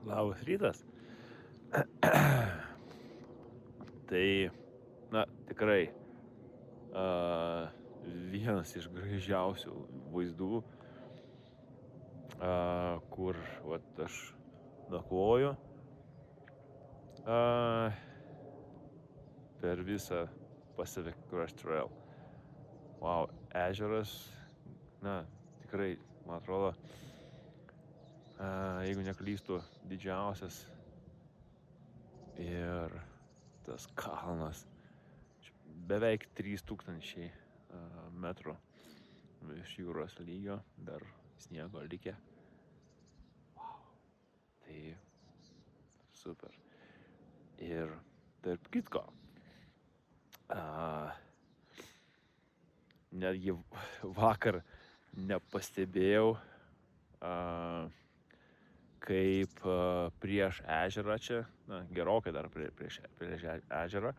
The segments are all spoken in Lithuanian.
Labas rytas. Tai, tikrai vienas iš gražiausių vaizdų, kur aš nakvoju per visą Pacific Crest Trail. Wow, ežeras, tikrai, man atrodo, jeigu neklystu, didžiausias ir tas kalnas beveik 3000 metrų virš jūros lygio, dar sniego likę. Wow, tai super. Ir tarp kitko, netgi vakar nepastebėjau, kaip prieš ežerą čia, gerokai dar prieš ežerą,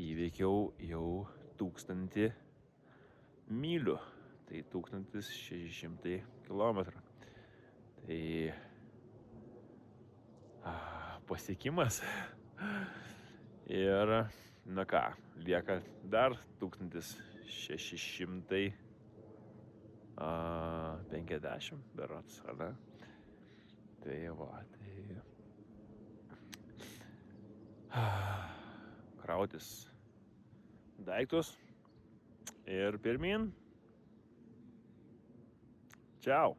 įveikiau jau 1000 mylių, tai 1600 kilometrų. Tai pasiekimas. Ir, lieka dar 1650 berods, ar ne? Tai krautis daiktus ir pirmyn. Čiau.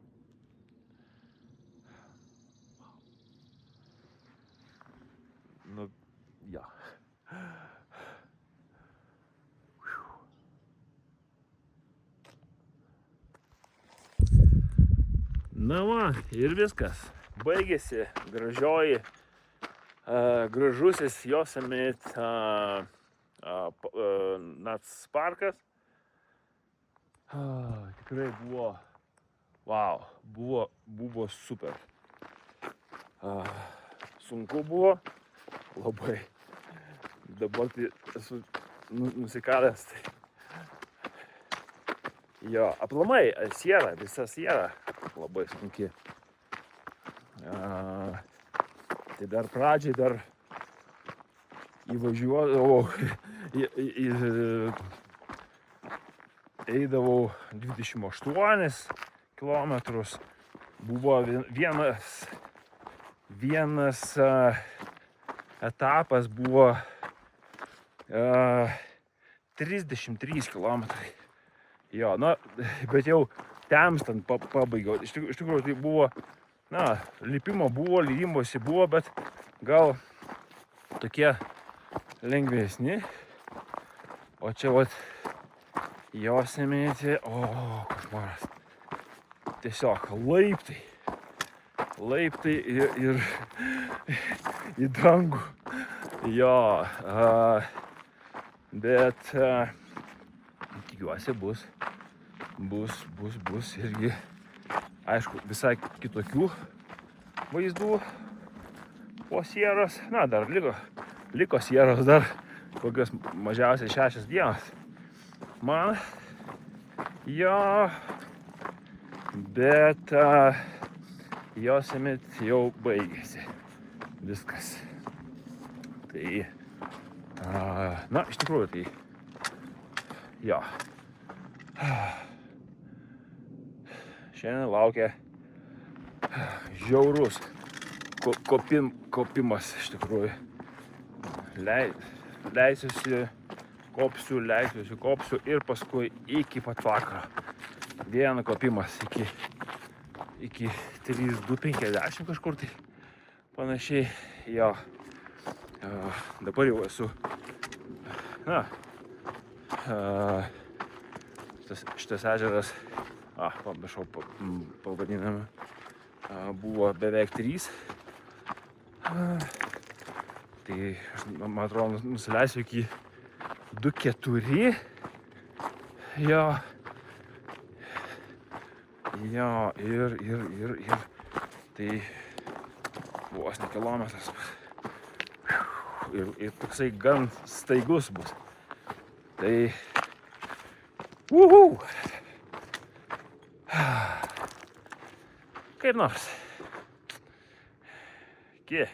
Ja. Ir viskas. Baigėsi gražusis Yosemite Nacionalparkas. Tikrai buvo super. Sunku buvo, labai. Dabar tai esu nusikalęs. Jo, aplamai, visa siera labai sunki. Tai dar pradžiai įvažiuodavau, eidavau 28 kilometrus. Buvo vienas etapas buvo 33 kilometrai. Jo, bet jau temstant pabaigiau. Iš tikrųjų tai buvo, lipimo buvo, lydimosi buvo, bet gal tokie lengvesni. O čia Yosemite, košmaras. Tiesiog laiptai ir į dangų. Jo, bet tikiuosi bus irgi, aišku, visai kitokių vaizdų po sieros. Dar liko sieros dar kokios mažiausiai 6 dienas. Man jo, bet Yosemite jau baigėsi viskas. Tai, iš tikrųjų, tai jo. Šiandien laukia žiaurus kopimas, iš tikrųjų. Kopsiu ir paskui iki pat vakaro. Vieną kopimas iki 3250 kažkur tai panašiai. Jo. Dabar jau esu. Šitas ežeras, pamiršau pavadinamą, buvo beveik 3. Tai aš, man atrodo, nusileisiu iki 2,4. Jo, ir tai vos ne kilometras. Ir toksai gan staigus bus. Tai Kaip nors. Iki.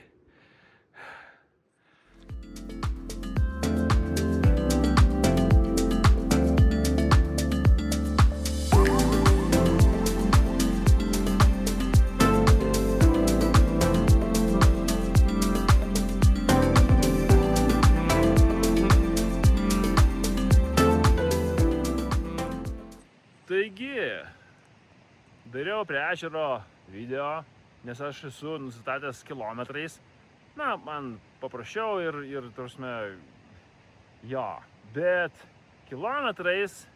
Taigi, dariau prie ežero video, nes aš esu nusistatęs kilometrais. Na, man paprasčiau ir tarsi, jo, bet kilometrais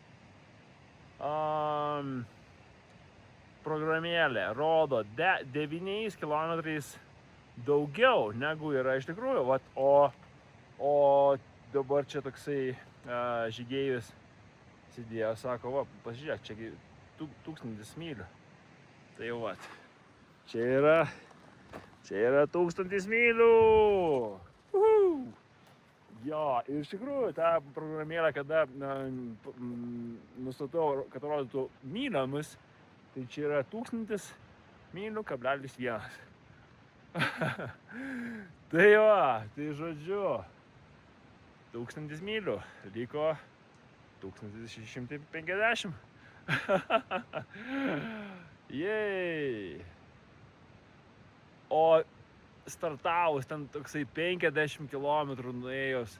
programėlė rodo 9 kilometrais daugiau negu yra iš tikrųjų. Vat, o dabar čia toksai žygėjus sėdėjo, sako, va, pasižiūrėk, čiagi 1000 mylių. Tai vat, čia yra 1000 mylių. Jo, ir iš tikrųjų, tą programėlę, kada nustatau, kad rodytų myliomis, tai čia yra 1000 mylių kablelis 1. Tai va, tai žodžiu, 1000 mylių, liko 1650. Jei. O startavus ten toksai 50 km nuėjus,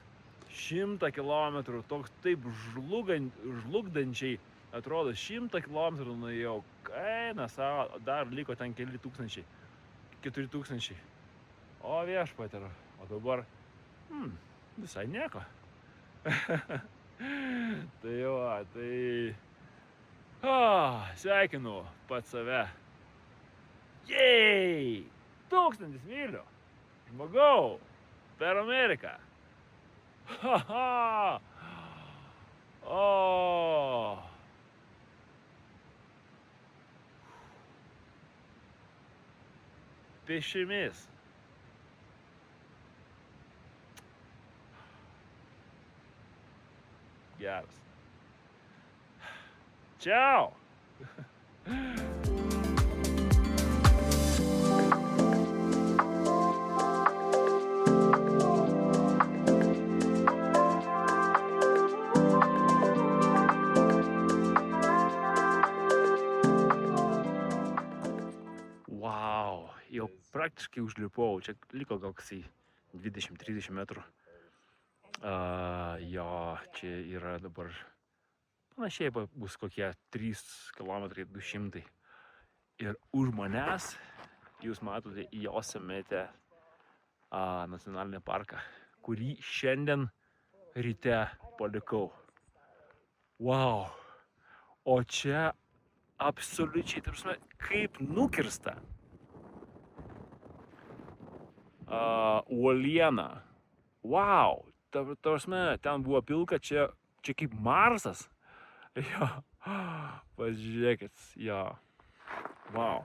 100 km, toks taip žlugdančiai atrodo, 100 km nuėjau, eina savo, dar liko ten keli tūkstančiai, 4000. O viešpatie, o dabar, visai nieko. Tai va, tai... sveikinu pats save. Jei! 1000 mylių! Žmogau! Per Ameriką! O! Pėsčiomis. Geras. Ciao! Wow, jau praktiškai užlipau, čia liko gal koksai 20-30 metrų. Jo, čia yra dabar panašiai bus kokie 3 km 200. Ir už manęs jūs matote Josemite nacionalinį parką, kurį šiandien ryte palikau. Wow, o čia absoliučiai, tarsi, kaip nukirsta uoliena. Wow, tarsi, ten buvo pilka, čia kaip Marsas. Jo, pažiūrėkit, jo, wow.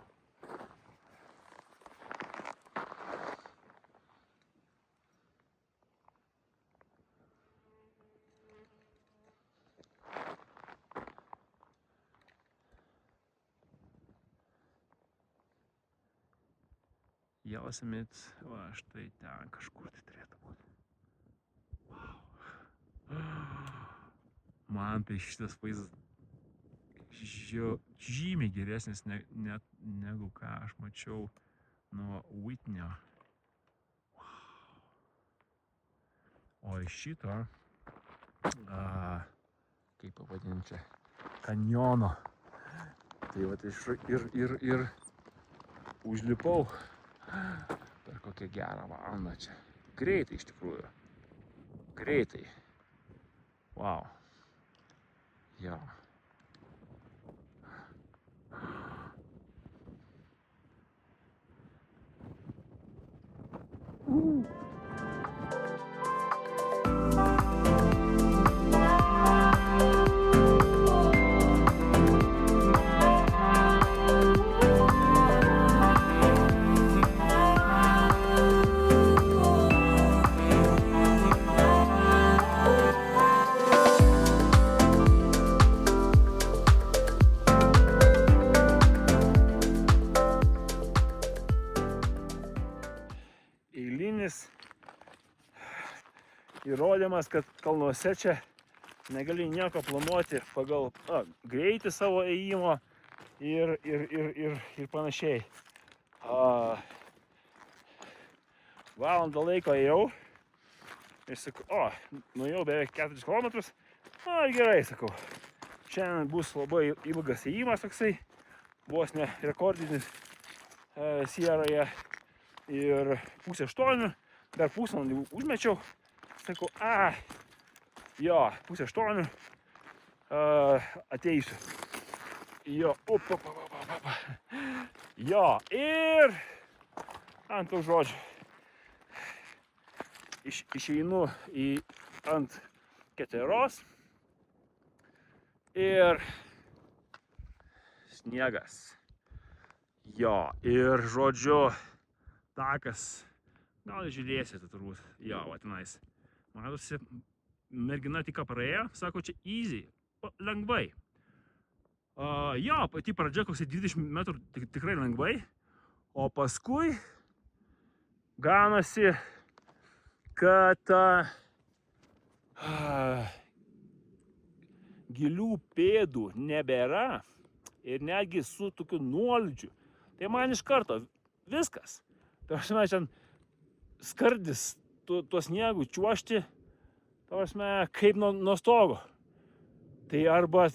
Josemite, va, štai ten kažkur tai turėtų būti. Wow. Man tai šitas vaizdas žymiai geresnis negu ką aš mačiau nuo Whitney. Wow. O iš šito, kaip pavadinti čia, kanjono. Tai vat ir užlipau per kokią gerą valandą čia. Greitai iš tikrųjų. Greitai. Wow. Jo. įrodymas, kad kalnuose čia negali nieko planuoti pagal greitį savo ėjimo ir panašiai. Valandą laiko ėjau ir sakau, nuėjau beveik 4 km. Gerai, sakau. Šiandien bus labai ilgas ėjimas toksai, vos ne rekordinis Sieroje ir 7:30, dar pusvalandį užmečiau. Sakau, 7:30 ateisiu. Jo, ir ant tų žodžių išeinu ant keteros ir sniegas. Jo, ir žodžiu, takas, gal žiūrėsite turbūt, va tenais. Matosi, mergina tik praėjo, sako, čia easy, lengvai. Pati pradžia koks 20 metrų tikrai lengvai, o paskui gaunasi, kad gilių pėdų nebėra ir netgi su tokiu nuolydžiu. Tai man iš karto viskas. Tai aš čia skardis tuo sniegu čiuožti, kaip nuo stogo. Tai arba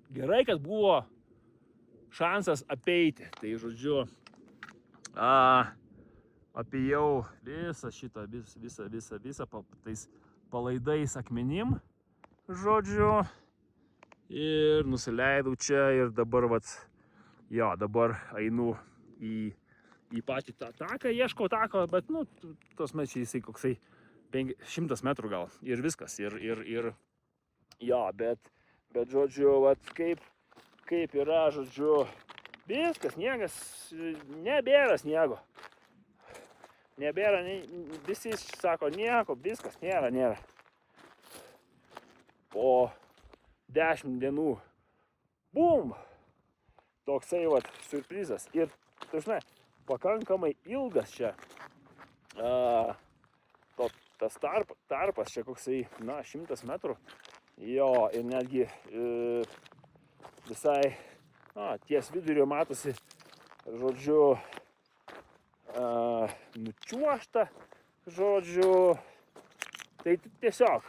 gerai, kad buvo šansas apeiti. Tai žodžiu, apėjau visą šitą, visą tais palaidais akmenim, žodžiu, ir nusileidau čia ir dabar, dabar einu į patį tą taką, ieškau tako, bet, tos mečiai jisai koksai 100 metrų gal ir viskas, bet, žodžiu, kaip yra, žodžiu, viskas, sniegas, nebėra sniego. Nebėra, visi sako nieko, viskas, nėra. Po 10 dienų, bum, toksai siurprizas. Ir, pakankamai ilgas čia, tas tarpas čia koksai, 100 metrų. Jo, ir netgi visai, ties vidurio matosi, žodžiu, nučiuožta, žodžiu, tai tiesiog,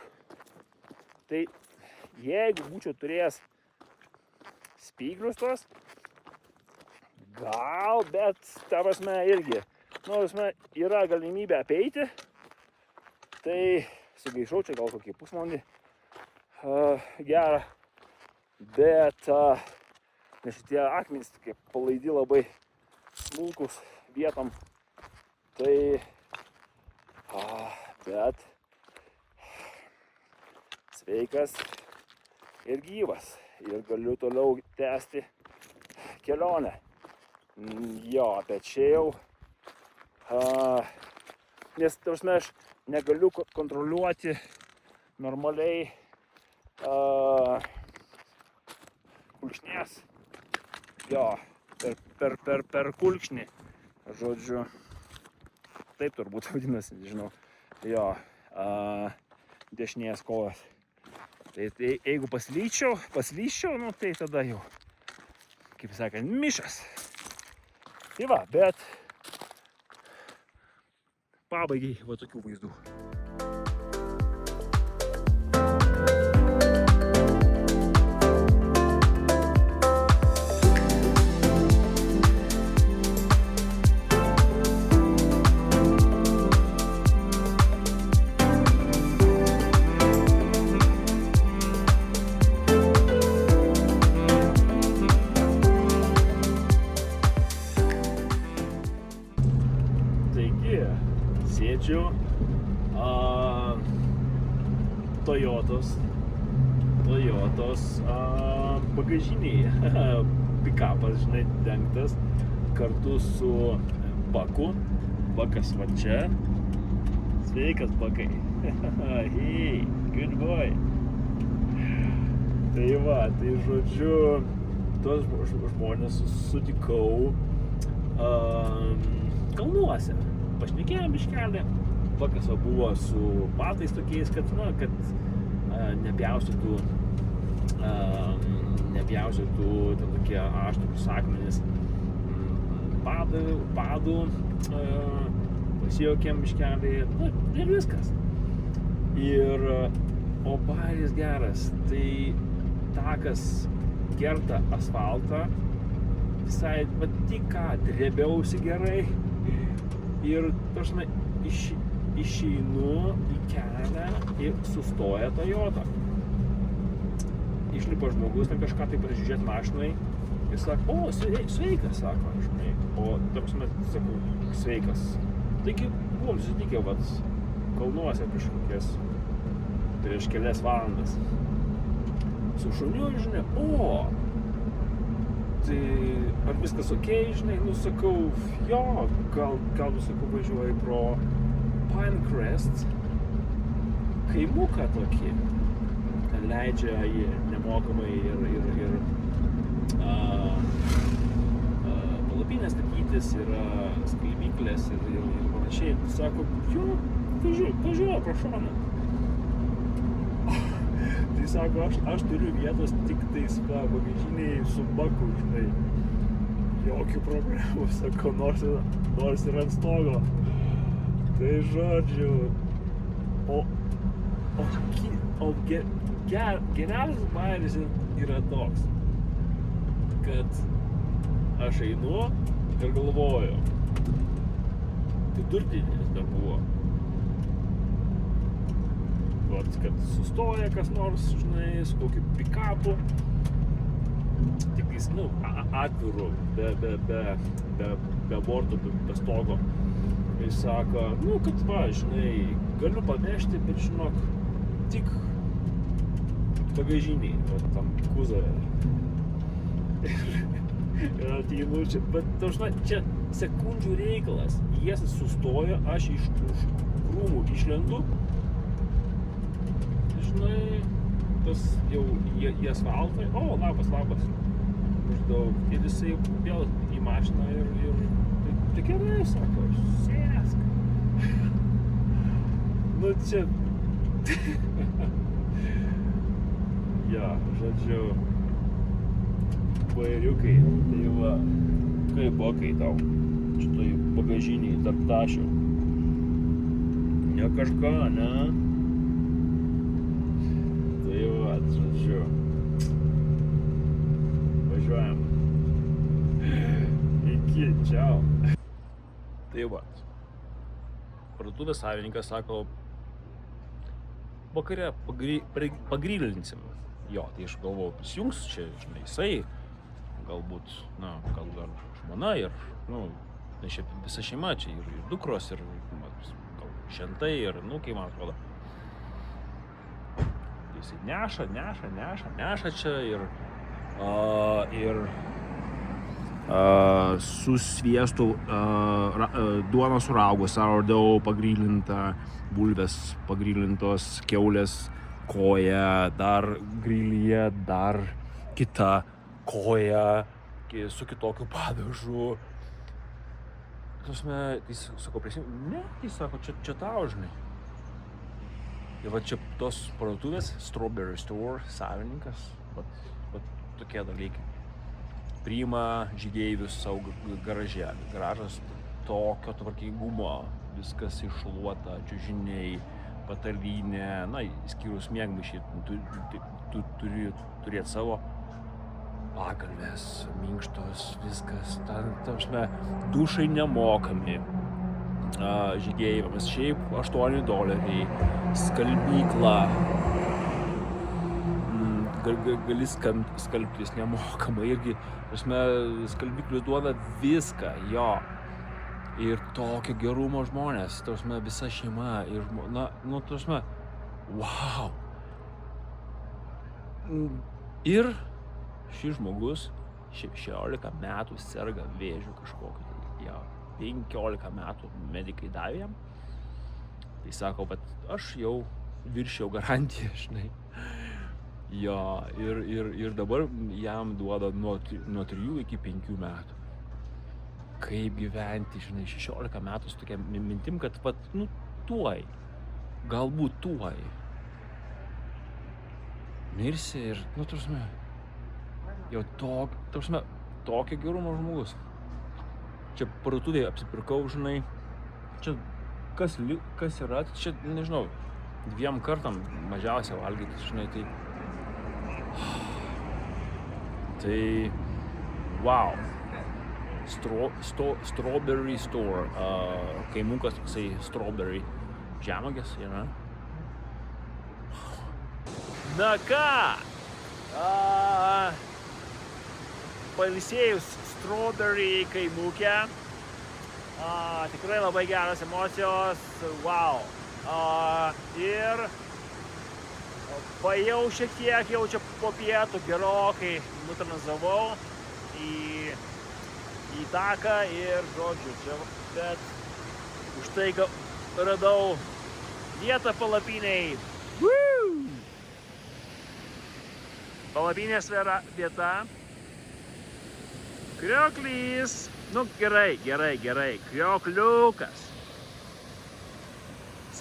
tai jeigu būčiau turėjęs spyglius tos, gal, bet, irgi, yra galimybė apeiti, tai sugaišau čia gal kokį pusvalandį gerą, bet, nes šitie akmenys tokie palaidi labai smulkus vietom, tai, bet sveikas ir gyvas ir galiu toliau tęsti kelionę. Jo, bet čia jau, nes, aš negaliu kontroliuoti normaliai kulkšnės, jo, per kulkšnį, žodžiu, taip turbūt vadinasi, nežinau, jo, dešinės kojos. Tai jeigu paslyščiau, tai tada jau, kaip sakant, mišas. Tai va, bet pabaigai tokių vaizdų. Sėdžiu Toyotos bagažinėje. Pikapas, žinai, dengtas kartu su Baku. Bakas va čia. Sveikas, Bakai. Hey, good boy. Tai va, tai žodžiu, tuos žmonės sutikau kalnuose. Pašnekėjom biškelį, vakas buvo su batais tokiais, kad nepjaustytų ten tokie aštrūs akmenys padų, pasijuokėm biškelį, ir viskas. O bajeris geras, tai takas kerta asfaltą, visai, tik ką, drebiausi gerai ir, išeinu į kelią ir sustoja Toyota. Išlipa žmogus, ten kažką tai pasižiūrėt mašinai ir sako, sveikas, sako, žinai, o, sakau, sveikas. Taigi, buvom susitikę, kalnuose prieš kelias valandas. Su šuniu, žinai, tai ar viskas okei, žinai, sakau, jo, gal, sakau, važiuoju pro Pinecrest kaimuką tokį, leidžia jį nemokamai ir palapinės statytis, yra skalbyklės ir panašiai. Sako, jo, važiuoju pro šoną. Tai sako, aš turiu vietos tik tais bagažinėj su baku, žinai. Jokių problemų, sako, nors ir ant stogo. Tai žodžiu, geriausias bajeris yra toks, kad aš einu ir galvoju, vidurdienis dar buvo, kad sustoja kas nors, žinai, su kokiu pikapu, tiktais, atviru, be borto, be stogo. Jis sako, kad žinai, galiu pamešti, bet žinok, tik bagažiniai, tam kuzove. Ir ateinu čia, bet čia sekundžių reikalas. Jie sustojo, aš iš krūmų išlendu. Žinai, tas jau į asfaltą, labas. Maždaug, ir jisai vėl į mašiną ir tai gerai, sako, sėsk. Čia... Ja, žodžiu, bajeriukai, tai va, kaip bokai tau, šitoj bagažiniai tarp tašių. Ne kažką, ne? Tai va, žodžiu, važiuojam. Iki, čiau. Tai va, parduotuvės savininkas sako, vakare pagrylinsim. Jo, tai aš galvojau, prisijungs čia, žinai, jisai, galbūt, gal dar žmona ir, nes čia visa šeima, čia ir dukros, ir gal žentai, ir kai man atrodo. Jisai neša čia ir su sviestu duona suraugus, sourdough pagrylinta, bulvės pagrylintos, kiaulės koja, dar grilyje, dar kita koja su kitokiu padažu. Tai sako, ne, tai sako, čia tau, žinai. Ir va čia tos parduotuvės, Strawberry Store savininkas, va tokie dalykai. Priima žygeivius savo garaželį. Garažas tokio tvarkingumo, viskas iššluota, čiužiniai, patalynė, išskyrus miegmaišį, tu turi turėti savo pagalvės, minkštos, viskas, dušai nemokami žygeiviams, šiaip $8, skalbykla, gali skalbtis nemokamai irgi, skalbyklius duoda viską, jo. Ir tokio gerumo žmonės, visa šeima ir wow. Ir šis žmogus 16 metų serga vėžiu kažkokiu, 15 metų medikai davė jam. Tai sako, bet aš jau viršiau garantiją, žinai. Jo, ir dabar jam duoda nuo 3 iki 5 metų. kaip gyventi, žinai, 16 metų su tokia mintim, kad vat, nu, tuoj, galbūt tuoj mirsi ir, nu, tarsime, jau tokio gerumo žmogus. Čia parduotuvėje apsipirkau, žinai, čia kas yra, čia, nežinau, 2 kartam mažiausia valgyti, žinai, tai wow, strawberry store, kaimukas toksai strawberry žemagės yra. Na ką, pailsėjus strawberry kaimuke, tikrai labai geros emocijos, wow. Ir pajau šiek tiek, jau čia po pietų gerokai nutranzavau į taką ir, žodžiu, čia, bet už tai radau vietą palapiniai. Palapinės vieta. Krioklys. Nu, gerai. Kriokliukas.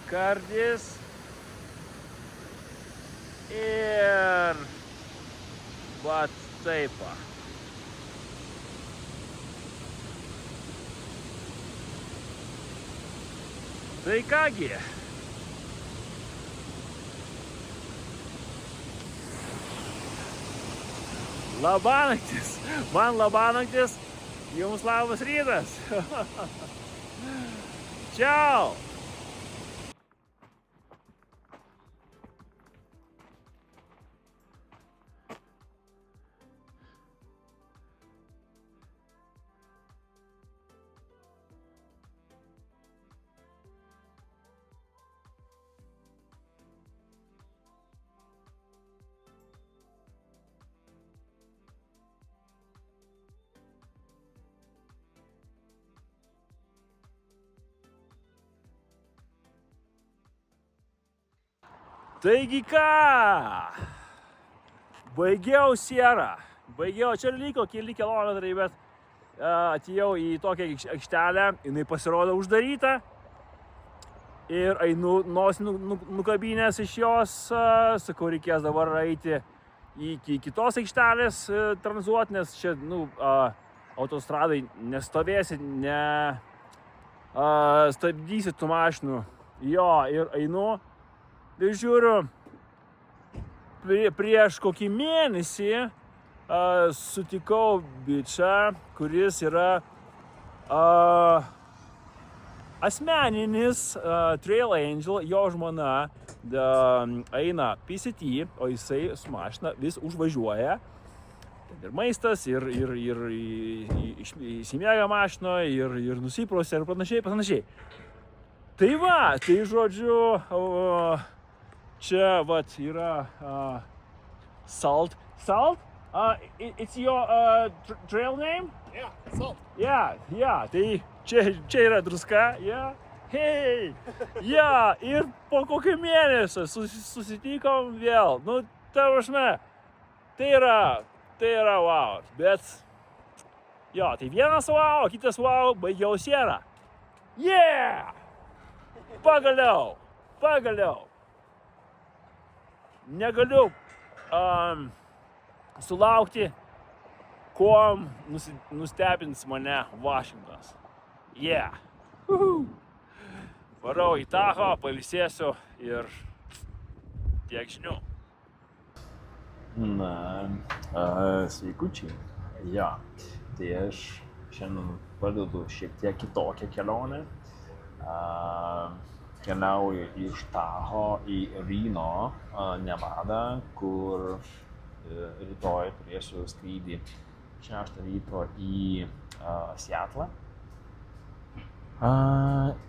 Skardis. Ir vat taip. Tai kągi. Labanaktis. Man labanaktis. Jums labas rytas. Čiau. Taigi ką, baigiau Sierą, čia liko keli kilometrai, bet atėjau į tokią aikštelę, jinai pasirodo uždaryta ir einu nosį nukabinęs iš jos, sakau, reikės dabar eiti iki kitos aikštelės tranzuoti, nes čia, autostradai nestovėsi, stabdysi tų mašinų. Jo, ir einu. Ir žiūriu, prieš kokį mėnesį sutikau bičą, kuris yra asmeninis trail angel, jo žmona eina PCT, o jisai su mašina vis užvažiuoja. Ir maistas, ir įsimiega mašino, ir nusiprausia, ir panašiai. Tai va, tai žodžiu, čia vat yra Salt. It's your trail name? Yeah, Salt. Yeah. Tai čia yra druska. Yeah. Hey. Yeah. Ir po kokio mėnesio susitikom vėl. Nu, ta prasme, tai yra wow. Bet jo, tai vienas wow, kitas wow, baigiau Sierą. Yeah! Pagaliau. Negaliu sulaukti, kuom nustebins mane Vašingtonas. Yeah. Varau į Tahoe, pailsėsiu ir tiek žinių. Sveikučiai. Ja, tai aš šiandien pradedu šiek tiek kitokią kelionę. Keliauju iš Tahoe į Reno, Nevada, kur rytoj turėsiu skrydį 6 ryto į Seatlą.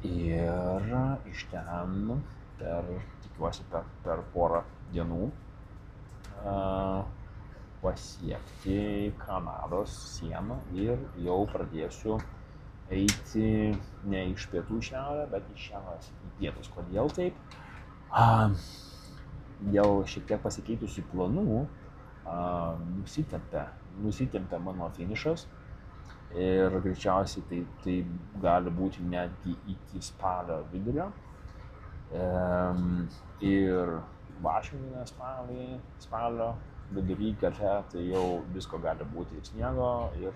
Ir iš ten tikiuosi per porą dienų pasiekti Kanados sieną ir jau pradėsiu eiti ne iš pietų į šiaurę, bet iš šiaurės į pietus. Kodėl taip? Dėl šiek tiek pasikeitusių planų nusitempė mano finišas. ir greičiausiai tai gali būti netgi iki spalio vidurio. Ir Vašingtone spalio vidury gale, tai jau visko gali būti ir sniego, ir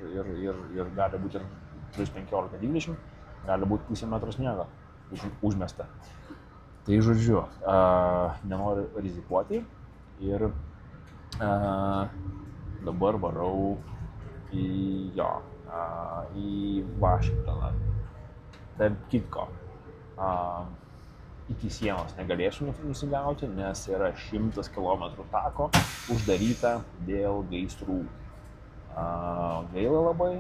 gali būti ir plus 15-20, gali būti pusę metro sniego užmesta. Tai žodžiu, nenoriu rizikuoti ir dabar varau į Vašingtoną. Tarp kitko, iki sienos negalėsiu nusigauti, nes yra 100 km tako uždaryta dėl gaisrų. Gaila labai,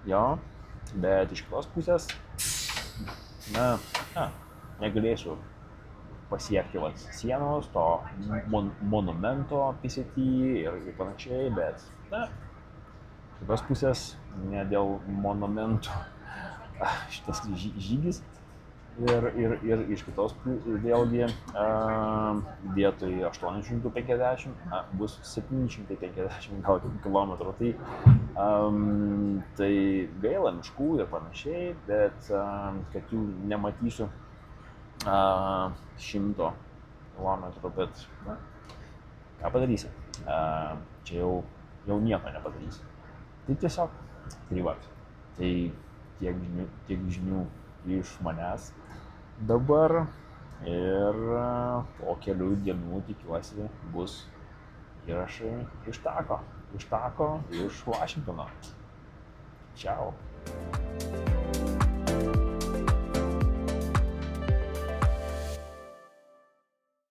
jo, bet iš kitos pusės, negalėsiu pasiekti sienos, to monumento PCT ir panašiai, bet, iš kitos pusės, ne dėl monumento šitas žygis. Ir iš kitos vėlgi vietoj 850 bus 750 gal kilometrų. Tai gaila miškų ir panašiai, bet kad jų nematysiu 100 kilometrų, bet ką padarysi? Čia jau nieko nepadarysi. Tai tiesiog privat. Tai tiek žinių iš manęs dabar ir po kelių dienų tikiuosi bus įrašai iš tako, iš Vašingtono. Čiau.